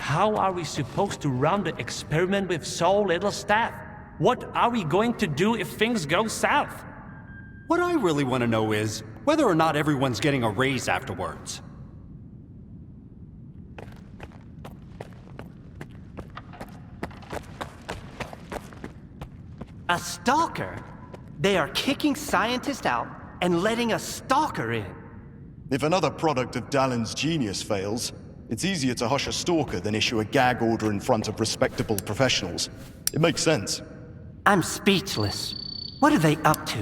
How are we supposed to run the experiment with so little staff? What are we going to do if things go south? What I really want to know is whether or not everyone's getting a raise afterwards. A stalker? They are kicking scientists out and letting a stalker in. If another product of Dallin's genius fails, it's easier to hush a stalker than issue a gag order in front of respectable professionals. It makes sense. I'm speechless. What are they up to?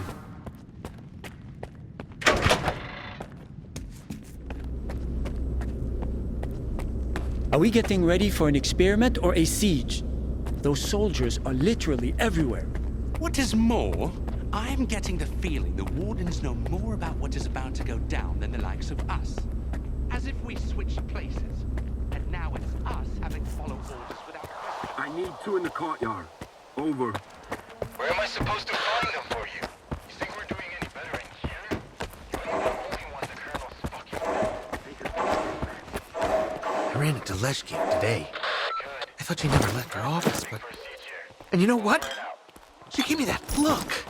Are we getting ready for an experiment or a siege? Those soldiers are literally everywhere. What is more, I'm getting the feeling the Wardens know more about what is about to go down than the likes of us. As if we switched places, and now it's us having to follow orders without question. I need 2 in the courtyard. Over. Where am I supposed to find them for you? You think we're doing any better in here? You're not the only one the Colonel's fucking... I ran into Leshki today. I thought she never left her office, but... And you know what? She gave me that look.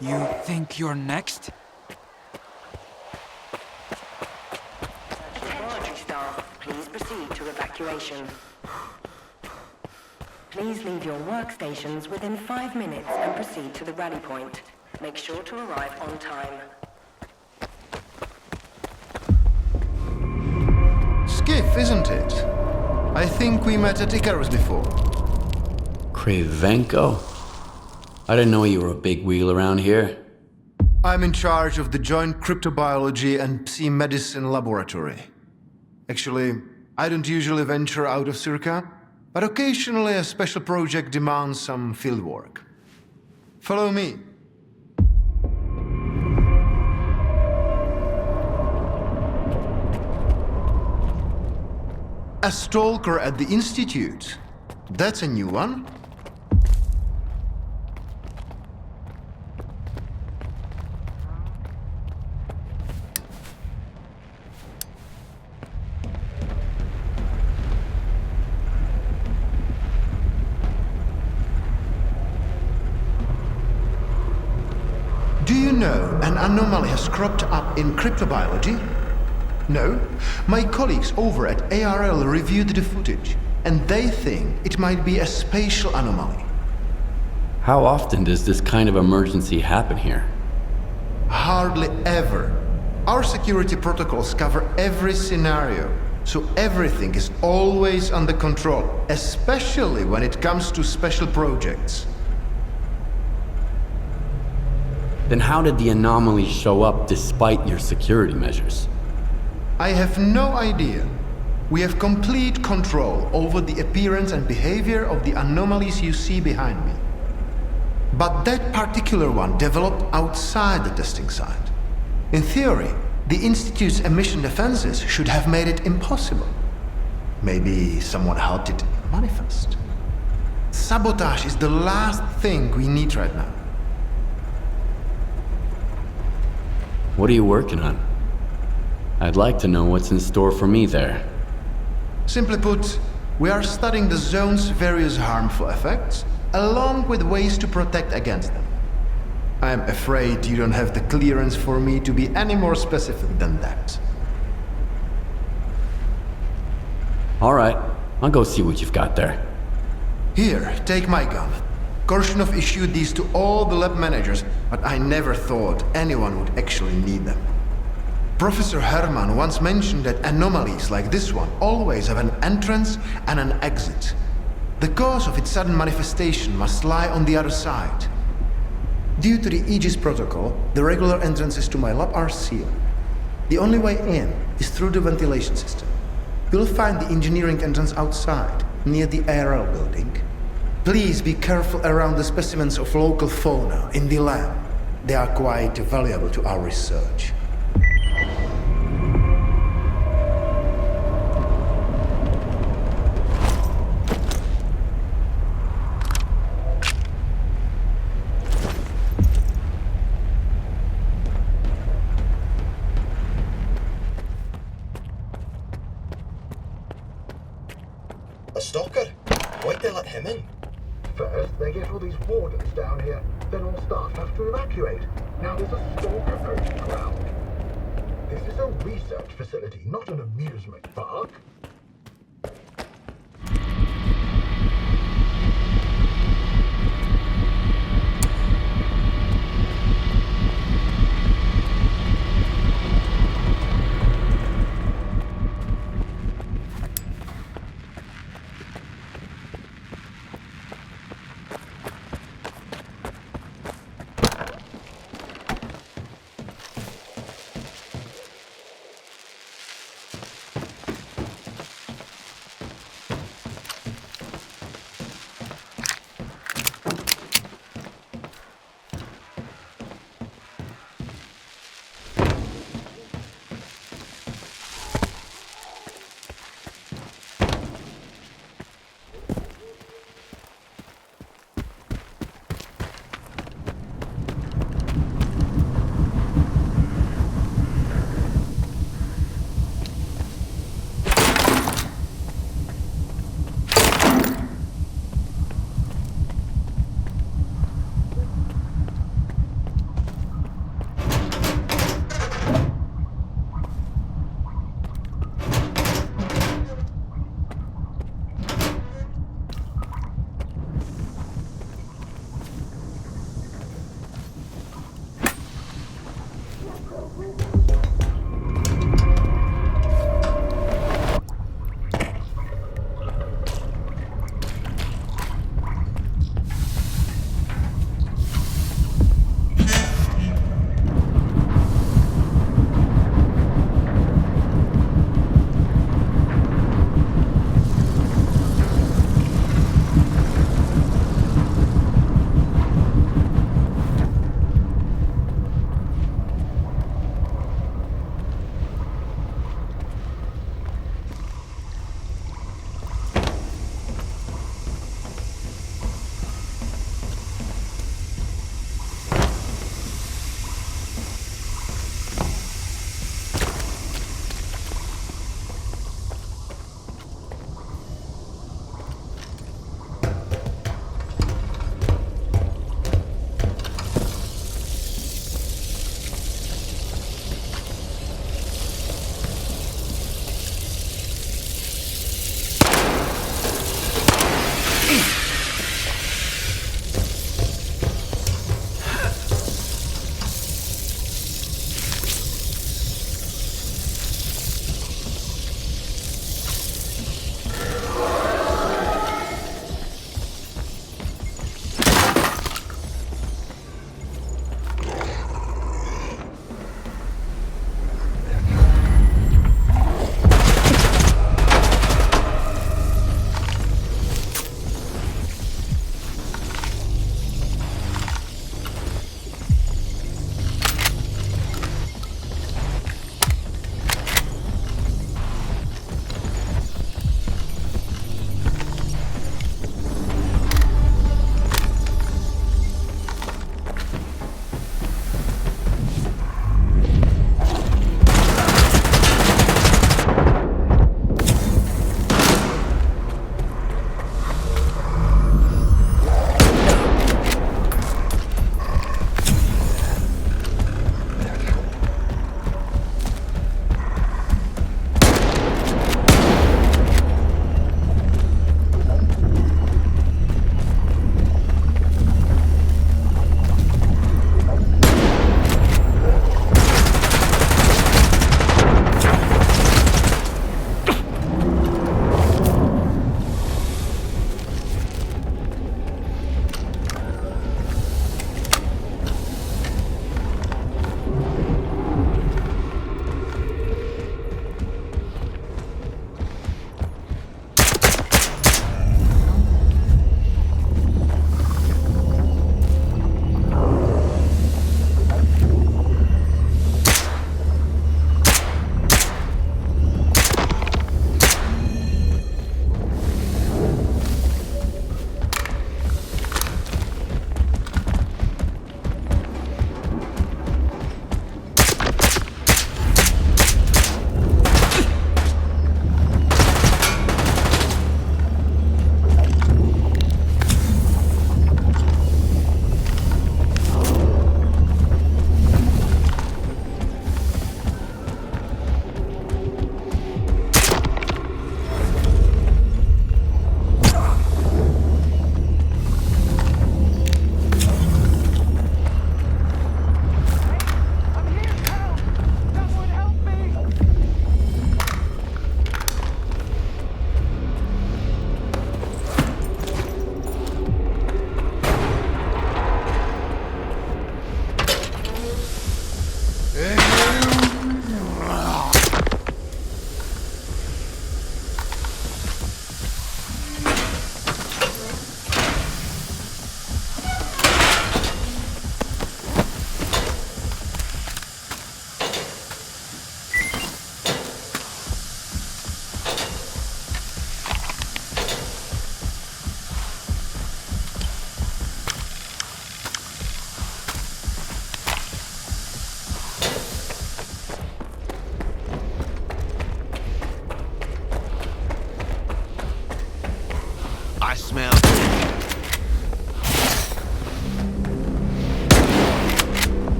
You think you're next? Attention staff, please proceed to evacuation. Please leave your workstations within 5 minutes and proceed to the rally point. Make sure to arrive on time. Skiff, isn't it? I think we met at Icarus before. Cravenko? I didn't know you were a big wheel around here. I'm in charge of the Joint Cryptobiology and Psi-Medicine Laboratory. Actually, I don't usually venture out of Circa, but occasionally a special project demands some fieldwork. Follow me. A stalker at the Institute. That's a new one. Do you know an anomaly has cropped up in cryptobiology? No? My colleagues over at ARL reviewed the footage, and they think it might be a spatial anomaly. How often does this kind of emergency happen here? Hardly ever. Our security protocols cover every scenario, so everything is always under control, especially when it comes to special projects. Then how did the anomaly show up despite your security measures? I have no idea. We have complete control over the appearance and behavior of the anomalies you see behind me. But that particular one developed outside the testing site. In theory, the Institute's emission defenses should have made it impossible. Maybe someone helped it manifest. Sabotage is the last thing we need right now. What are you working on? I'd like to know what's in store for me there. Simply put, we are studying the zone's various harmful effects, along with ways to protect against them. I am afraid you don't have the clearance for me to be any more specific than that. All right, I'll go see what you've got there. Here, take my gun. Korshunov issued these to all the lab managers, but I never thought anyone would actually need them. Professor Herman once mentioned that anomalies like this one always have an entrance and an exit. The cause of its sudden manifestation must lie on the other side. Due to the Aegis protocol, the regular entrances to my lab are sealed. The only way in is through the ventilation system. You'll find the engineering entrance outside, near the ARL building. Please be careful around the specimens of local fauna in the lab. They are quite valuable to our research. A stalker? Why'd they let him in? First, they get all these wardens down here, then all staff have to evacuate. Now there's a stalker poaching around. This is a research facility, not an amusement park.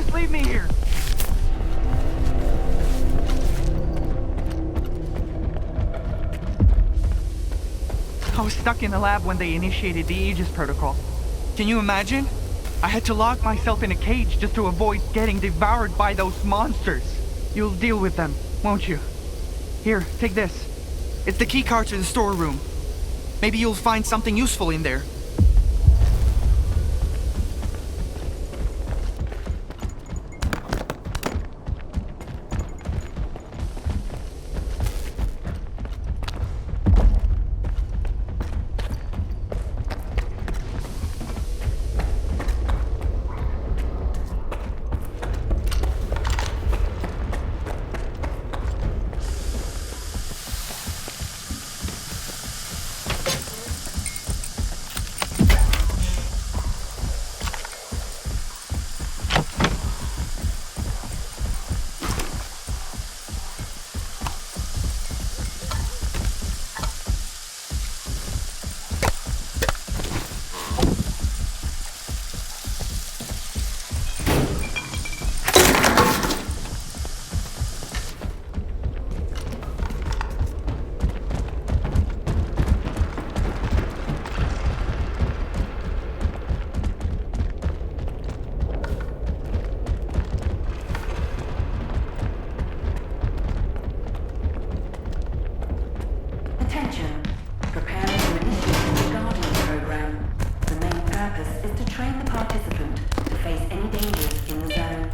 Just leave me here. I was stuck in the lab when they initiated the Aegis protocol. Can you imagine? I had to lock myself in a cage just to avoid getting devoured by those monsters. You'll deal with them, won't you? Here, take this. It's the key card to the storeroom. Maybe you'll find something useful in there. Attention. Preparing to initiate the Guardian program. The main purpose is to train the participant to face any dangers in the zone.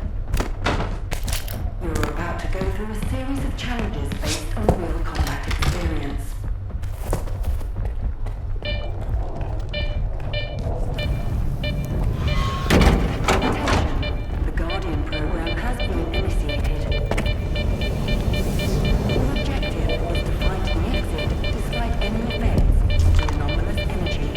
You're about to go through a series of challenges based on real combat experience. Attention. The Guardian program has been initiated. The objective is to find the exit despite any effects of the anomalous energy.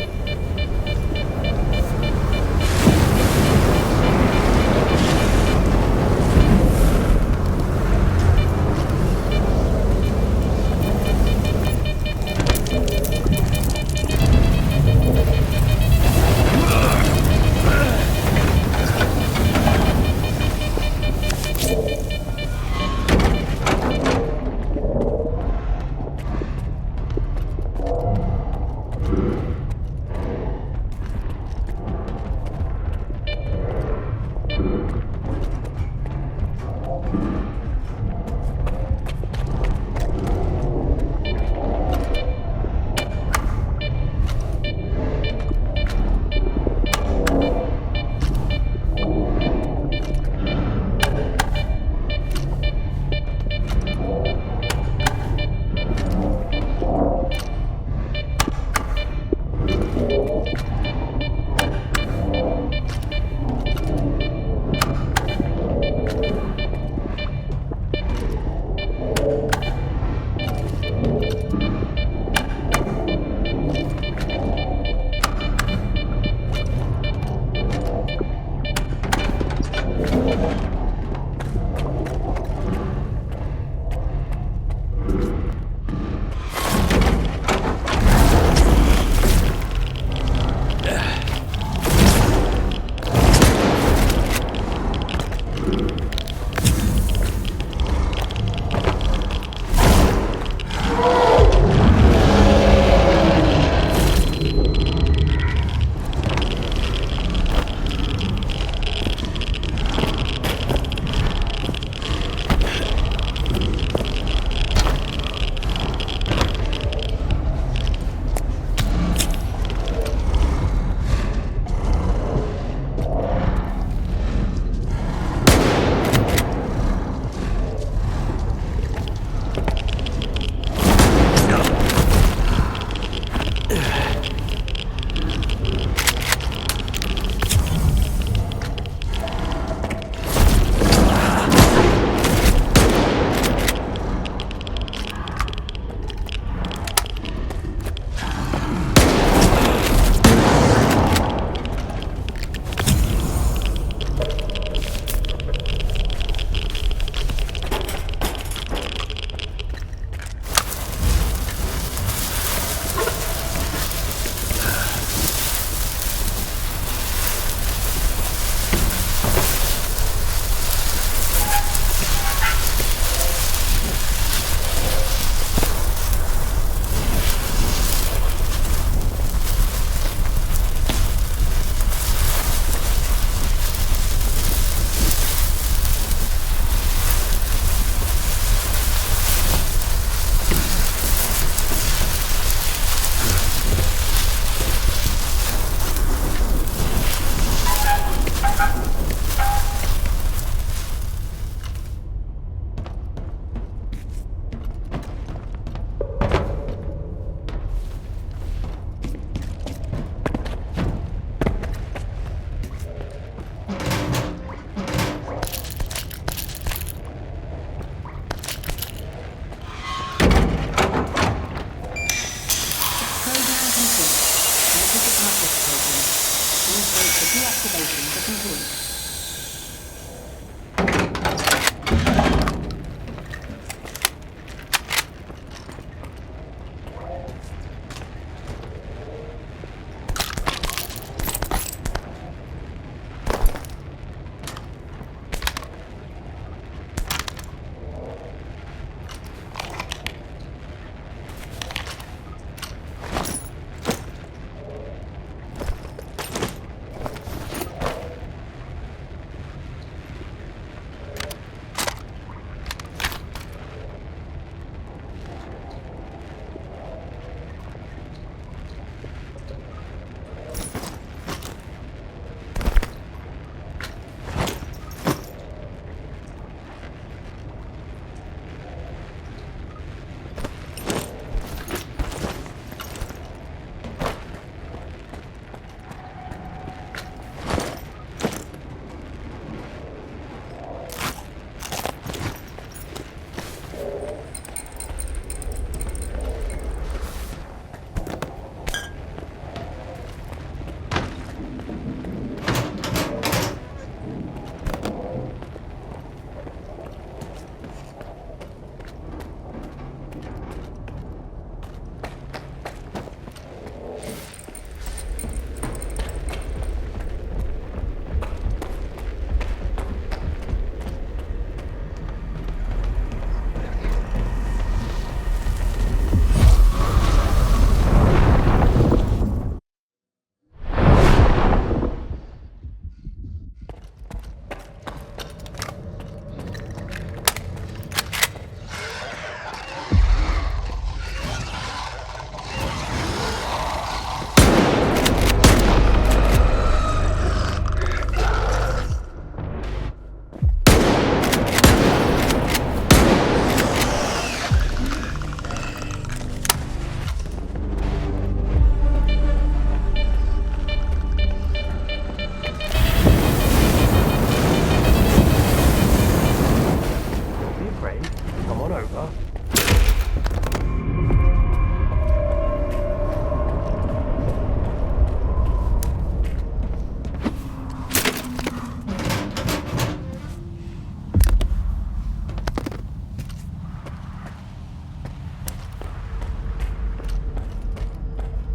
Excavations are complete.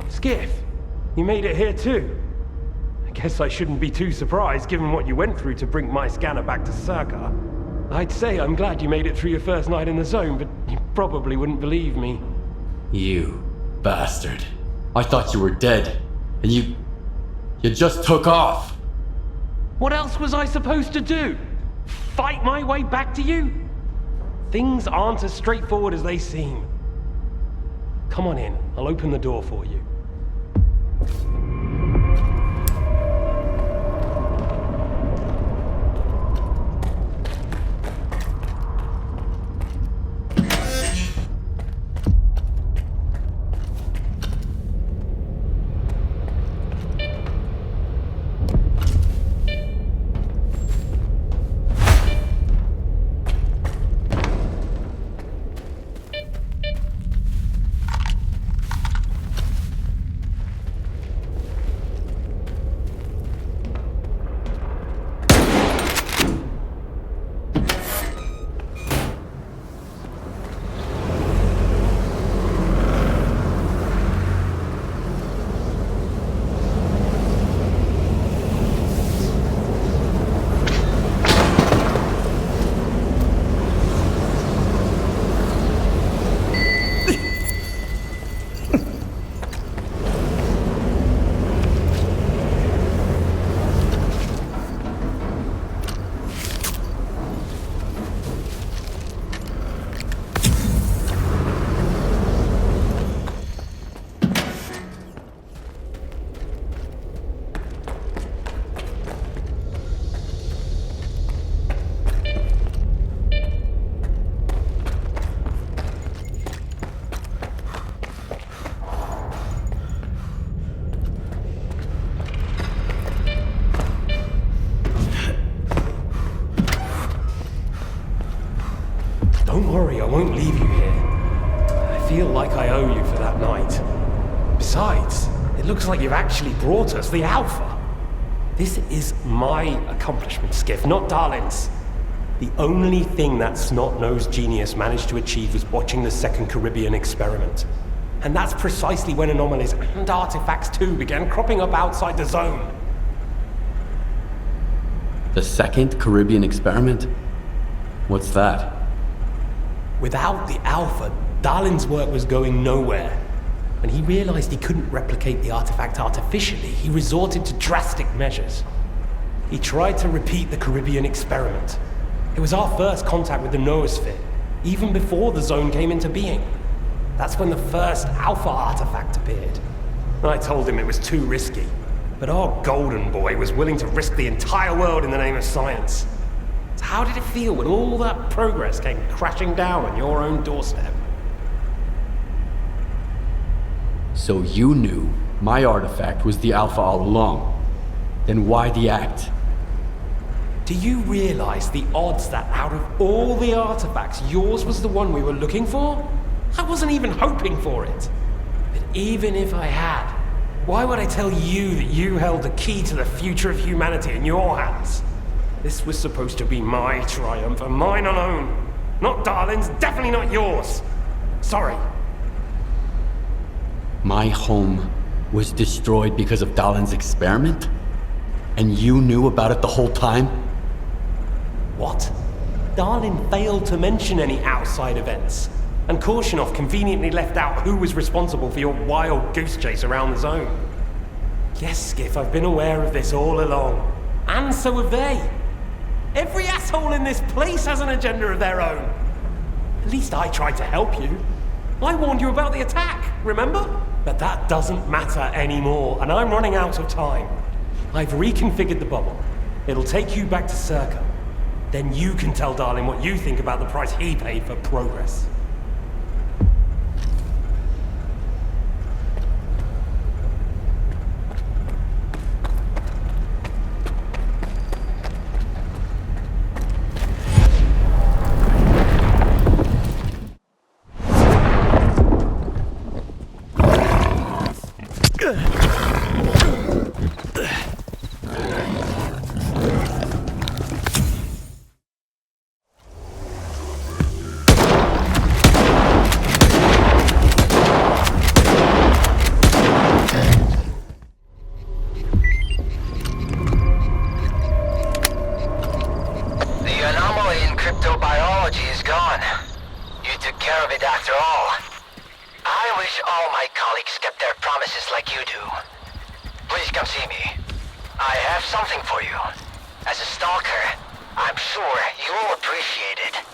Skiff, you made it here too. I guess I shouldn't be too surprised given what you went through to bring my scanner back to S.T.A.L.K.E.R. I'd say I'm glad you made it through your first night in the zone, but you probably wouldn't believe me. You bastard. I thought you were dead, and you just took off. What else was I supposed to do? Fight my way back to you? Things aren't as straightforward as they seem. Come on in, I'll open the door for you. Don't worry, I won't leave you here. I feel like I owe you for that night. Besides, it looks like you've actually brought us the Alpha. This is my accomplishment, Skiff, not Darlin's. The only thing that snot-nosed genius managed to achieve was watching the Second Caribbean experiment. And that's precisely when anomalies and artifacts too began cropping up outside the zone. The Second Caribbean experiment? What's that? Without the Alpha, Darlin's work was going nowhere. When he realized he couldn't replicate the artifact artificially, he resorted to drastic measures. He tried to repeat the Caribbean experiment. It was our first contact with the noosphere, even before the zone came into being. That's when the first Alpha artifact appeared. I told him it was too risky, but our golden boy was willing to risk the entire world in the name of science. So how did it feel when all that progress came crashing down on your own doorstep? So you knew my artifact was the Alpha all along. Then why the act? Do you realize the odds that out of all the artifacts, yours was the one we were looking for? I wasn't even hoping for it. But even if I had, why would I tell you that you held the key to the future of humanity in your hands? This was supposed to be my triumph, and mine alone. Not Darlin's, definitely not yours. Sorry. My home was destroyed because of Darlin's experiment? And you knew about it the whole time? What? Darlin failed to mention any outside events, and Korshunov conveniently left out who was responsible for your wild goose chase around the zone. Yes, Skiff, I've been aware of this all along. And so have they. Every asshole in this place has an agenda of their own. At least I tried to help you. I warned you about the attack, remember? But that doesn't matter anymore, and I'm running out of time. I've reconfigured the bubble. It'll take you back to S.T.A.L.K.E.R. Then you can tell Darlin what you think about the price he paid for progress. As a stalker, I'm sure you'll appreciate it.